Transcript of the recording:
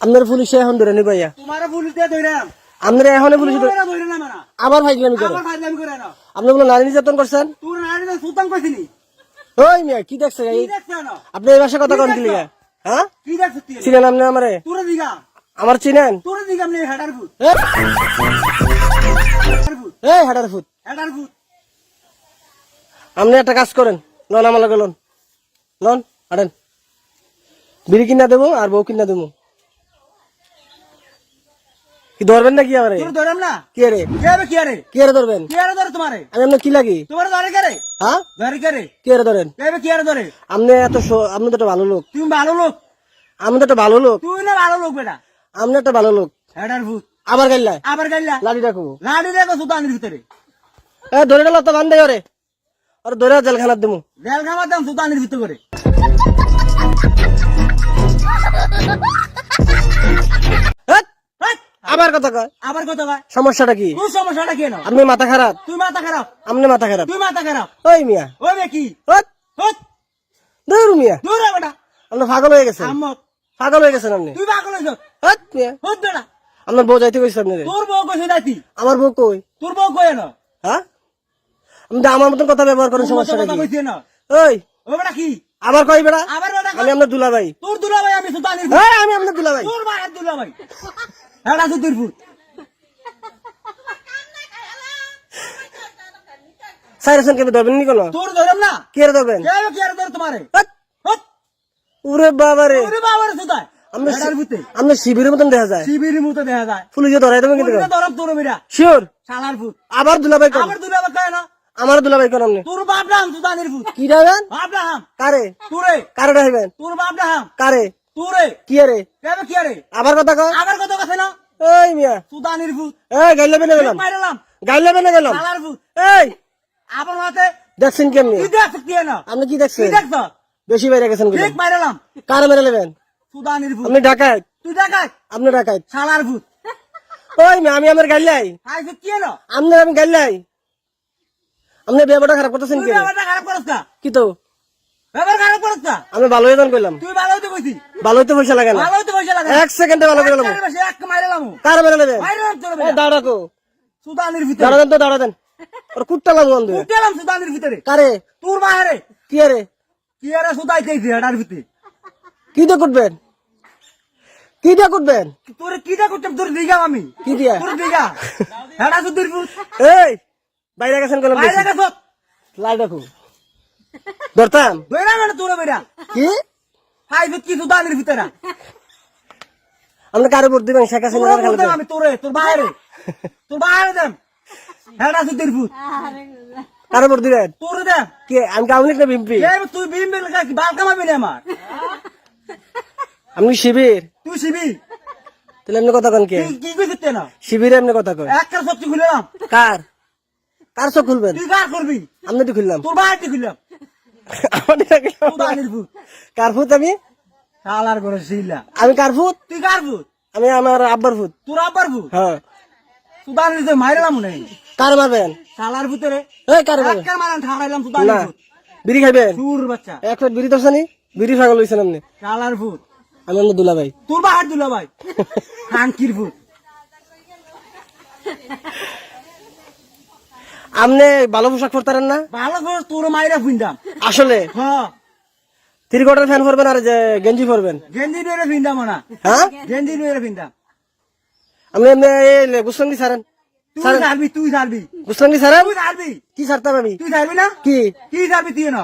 আপনার পুলিশে এখন ধরে নি ভাইয়া তোমার পুলিশ দিয়ে ধইরাম আপনার এখন পুলিশ ধরে না মানা আবার ফাইজলামি করে আবার ফাইজলামি করে না আপনি বলে নারী নির্যাতন করছেন তোর নারী তো সুলতান কইছিনি ওই মিয়া কি দেখছে কি দেখছ না আপনি এই ভাষা কথা কোন লিগা হ্যাঁ কি দেখছ তুই চিনেন আপনি আমারে তোর দিগা আমার চিনেন তোর দিগা আমনে হেডার ফুট এই হাডার ফুট হেডার ফুট আপনি একটা কাজ করেন লন আমার লগে লন লন আড়েন বিড়ি কিনা দেবো আর বউ কিনা দেবো কি ধরবেন না কি আমারে তোর ধরম না কি রে কি আরে কি রে ধরবেন কি আরে ধরে তোমারে আমি আপনার কি লাগি তোমার ধরে করে হ্যাঁ ধরে করে কি রে ধরেন কি আরে ধরে আপনি এত আপনি তো একটা ভালো লোক তুমি ভালো লোক আমি তো একটা ভালো লোক তুই না ভালো লোক বেটা আপনি একটা ভালো লোক হেডার ফুট আবার গাইলা আবার গাইলা লাঠি রাখবো লাড়ি দেখো সুলতানের ভিতরে ধরে গেল তো বান্ধে ওরে আর ধরে জেলখানার দেবো জেল খামার দাম সুলতানের ভিতরে করে আবার কথা কয় আবার কত ভাই সমস্যাটা কি তুই সমস্যাটা কেন আপনি মাথা খারাপ তুই মাথা খারাপ আপনি মাথা খারাপ তুই মাথা খারাপ ওই মিয়া ওই বে কি হট, হট দূর মিয়া দূর রে বেটা আপনি পাগল হয়ে গেছেন আম্মক পাগল হয়ে গেছেন আপনি তুই পাগল হইছ হট মিয়া হট বেটা আপনার বউ যাইতে কইছে আপনি তোর বউ কইছে যাইতি আমার বউ কই তোর বউ কই না হ্যাঁ আপনি তো আমার মতন কথা ব্যবহার করেন সমস্যাটা কথা কি কইছে না ওই ও বেটা কি আবার কই বেড়া আবার বেটা আমি আপনার দুলা ভাই তোর দুলা ভাই আমি সুলতানের আমি আপনার দুলা ভাই তোর ভাই দুলা ভাই এটা সুতির ফুট সাইরেশন কেন ধরবেন নি কোনো তোর ধরম না কে রে ধরবেন কি আর ধর তোমারে হট, হট ওরে বাবা রে ওরে বাবার সুতায় আপনি হেডার ফুটে আপনি শিবিরের মতন দেখা যায় শিবিরের মতো দেখা যায় পুলিশে ধরাই দেবেন কিন্তু তোর ধরম তোর বেটা শিওর শালার ফুট আবার দুলা ভাই কোন আবার দুলা ভাই কয় না আমার দুলা ভাই কোন আপনি তোর বাপ নাম সুলতানের ফুট কি রাখবেন বাপ নাম কারে তোরে কারে রাখবেন তোর বাপ নাম কারে তোরে কি রে কেবে কি আরে আবার কথা কয় আবার কত কথা না এই মিয়া সুলতানের ফুট এই গাইলে বেনে গেলাম মাইরালাম গাইলে বেনে গেলাম শালার ফুট এই আবার মাতে দেখছেন কেমনি তুই দেখ কি না আপনি কি তুই দেখছেন দেখছ বেশি বাইরে গেছেন বলে ঠিক মাইরালাম কারে মেরে নেবেন সুলতানের ফুট আপনি ডাকাত তুই দেখাই আপনি ডাকাত শালার ফুট ওই মিয়া আমি আমার গাইলাই হাই ফুট কি না আপনি আমি গাইলাই আপনি ব্যবহারটা খারাপ করতেছেন তুই কি ব্যাপারটা খারাপ করছ না কি তো ব্যাপার খারাপ করছ না আমি ভালো হয়ে কইলাম তুই ভালো হইতে কইছি ভালো হইতে পয়সা লাগে না ভালো হইতে পয়সা লাগে এক সেকেন্ডে ভালো করে গেলাম এক মাইরালাম কারে মেরে নেবেন মাইরালাম তোর এই দাঁড়াকো সুলতানের ভিতরে দাঁড়া দেন তো দাঁড়া দেন আর কুট্টা লাগবো বন্ধু উঠলাম সুলতানের ভিতরে কারে তোর বাহারে কি রে কি আরে সুদাই চাইছে এটার ভিতরে কি দিয়ে কুটবেন কি দিয়ে কুটবেন তোর কিটা করতাম তোর দিঘা আমি কি দিয়া তোর দিঘা এটা সুদূর ফুট এই বাইরে গেছেন গেলাম বাইরে গেছ লাই রাখো ধরতাম বেড়া মানে তোর বেড়া কি হাই ফুট কি সুদানের ভিতরে আপনি কারে ভোট দিবেন শেখ হাসিনা তোর না খালেদা? আমি তোরে তোর বাহারে দেম এটা সুদূর ফুট কারে ভোট দিবেন তোর দেম কি আমি আওয়ামী লীগ না বিএনপি তুই বিম বিল কি বাল কামাবি না আমার আপনি শিবির তুই শিবি তাহলে এমনি কথা কন কে তুই কি কইছিস না শিবিরে এমনি কথা কয় একটা সত্যি খুললাম কার কার চোখ খুলবেন তুই কার করবি আপনি তো খুললাম তোর বাহারটি খুললাম আমাদের আগে- সুদানের ফুট কার ফুট আমি শালার করে শিলা আমি কার ফুট তুই কার ফুট আমি আমার আব্বার ফুট তোর আব্বার ফুট হ্যাঁ সুদানের ভিতরে মাইরালাম না কার মারবেন শালার ভিতরে এই কারে মারবেন একটা মারান ঠাড়াইলাম না সুদানের ফুট বিড়ি খাইবেন সুর বাচ্চা এক প্লেট বিড়ি দর্শানি বিড়ি ছাগল হয়েছেন আপনি শালার ফুট আমি আপনার দুলা ভাই তোর বাহার দুলা ভাই হাঙ্কির ফুট আপনি ভালো পোশাক পরতারেন না ভালো করে তোর মাইরা ফিন্দাম আসলে হ্যাঁ থ্রি কোয়ার্টার ফ্যান পরবেন আর যে গেঞ্জি পরবেন গেঞ্জি নিয়ে ফিন্দাম না হ্যাঁ গেঞ্জি নিয়ে ফিন্দাম আপনি এমনি গুসলঙ্গি সারেন তুই ছাড়বি তুই ছাড়বি গুসলঙ্গি সারেন তুই ছাড়বি কি সারতাম আমি তুই ছাড়বি না কি কি ছাড়বি তুই না